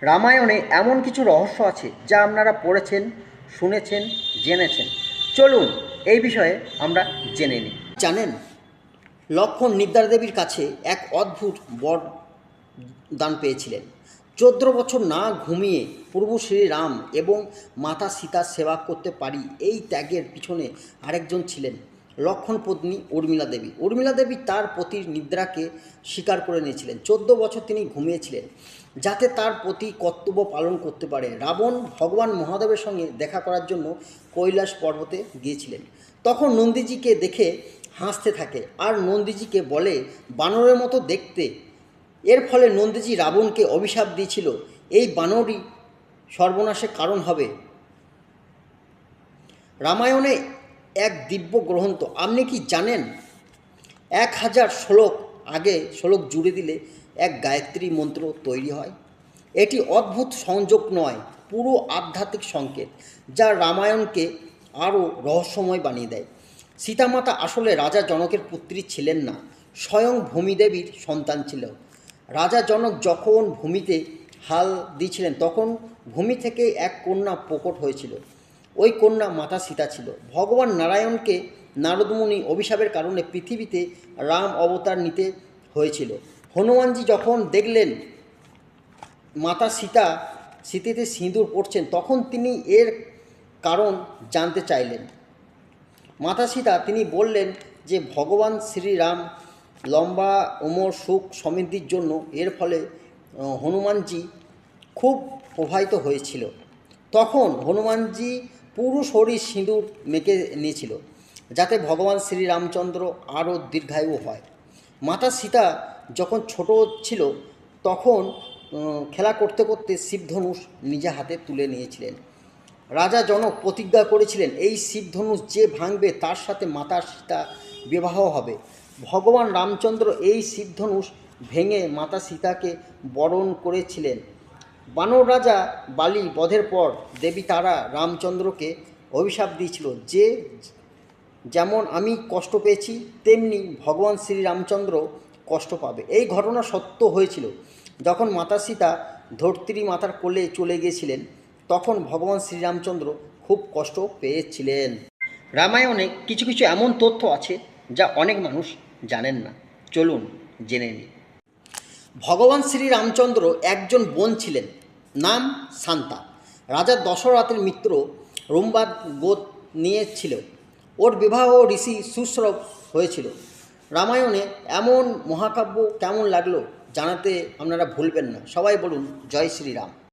রামায়ণে এমন কিছু রহস্য আছে যা আপনারা পড়েছেন, শুনেছেন, জেনেছেন। চলুন এই বিষয়ে আমরা জেনে নিই। জানেন, লক্ষ্মণ নিদ্রা দেবীর কাছে এক অদ্ভুত বর দান পেয়েছিলেন। 14 বছর না ঘুমিয়ে প্রভু শ্রীরাম এবং মাতা সীতার সেবা করতে পারি, এই ত্যাগের পিছনে আরেকজন ছিলেন লক্ষ্মণ পত্নী উর্মিলা দেবী। উর্মিলা দেবী তার পতির নিদ্রাকে স্বীকার করে নিয়েছিলেন। 14 বছর তিনি ঘুমিয়েছিলেন যাতে তার প্রতি কর্তব্য পালন করতে পারে। রাবণ ভগবান মহাদেবের সঙ্গে দেখা করার জন্য কৈলাস পর্বতে গিয়েছিলেন। তখন নন্দীজিকে দেখে হাসতে থাকে আর নন্দীজিকে বলে বানরের মতো দেখতে। এর ফলে নন্দীজি রাবণকে অভিশাপ দিয়েছিল, এই বানরই সর্বনাশের কারণ হবে। রামায়ণে এক দিব্য গ্রন্থ, আপনি কি জানেন 1000 শ্লোক জুড়ে দিলে এক গায়ত্রী মন্ত্র তৈরি হয়। এটি অদ্ভুত সংযোগ নয়, পুরো আধ্যাত্মিক সংকেত যা রামায়ণকে আরও রহস্যময় বানিয়ে দেয়। সীতামাতা আসলে রাজা জনকের পুত্রী ছিলেন না, স্বয়ং ভূমিদেবীর সন্তান ছিল। রাজা জনক যখন ভূমিতে হাল দিয়েছিলেন তখন ভূমি থেকে এক কন্যা প্রকট হয়েছিল। ওই কন্যা মাতা সীতা ছিল। ভগবান নারায়ণকে নারদমুনি অভিশাপের কারণে পৃথিবীতে রাম অবতার নিতে হয়েছিল। হনুমানজি যখন দেখলেন মাতা স্মৃতিতে সিঁদুর পড়ছেন তখন তিনি এর কারণ জানতে চাইলেন। মাতা সীতা তিনি বললেন যে ভগবান শ্রীরাম লম্বা অমর সুখ সমৃদ্ধির জন্য। এর ফলে হনুমানজি খুব প্রভাবিত হয়েছিল। তখন হনুমানজি পুরো শরীর সিঁদুর মেখে নিয়েছিল যাতে ভগবান শ্রীরামচন্দ্র আরও দীর্ঘায়ু হয়। মাতা সীতা যখন ছোট ছিল তখন খেলা করতে করতে শিবধনুষ নিজে হাতে তুলে নিয়েছিলেন। রাজা জনক প্রতিজ্ঞা করেছিলেন এই শিবধনুষ যে ভাঙবে তার সাথে মাতা সীতা বিবাহ হবে। ভগবান রামচন্দ্র এই শিবধনুষ ভেঙে মাতা সীতাকে বরণ করেছিলেন। বানর রাজা বালি বধের পর দেবী তারা রামচন্দ্রকে অভিশাপ দিয়েছিল যে যেমন আমি কষ্ট পেয়েছি তেমনি ভগবান শ্রীরামচন্দ্র কষ্ট পাবে। এই ঘটনা সত্য হয়েছিল। যখন মাতা সীতা ধরিত্রী মাতার কোলে চলে গিয়েছিলেন তখন ভগবান শ্রীরামচন্দ্র খুব কষ্ট পেয়েছিলেন। রামায়ণে কিছু কিছু এমন তথ্য আছে যা অনেক মানুষ জানেন না। চলুন জেনে নিই। ভগবান শ্রীরামচন্দ্র একজন বোন ছিলেন, নাম শান্তা। রাজা দশরথের মিত্র রম্বার গোদ নিয়েছিল। ওর বিবাহ ঋষি সুশ্রব হয়েছিল। রামায়ণে এমন মহাকাব্য কেমন লাগলো জানাতে আপনারা ভুলবেন না। সবাই বলুন জয় শ্রীরাম।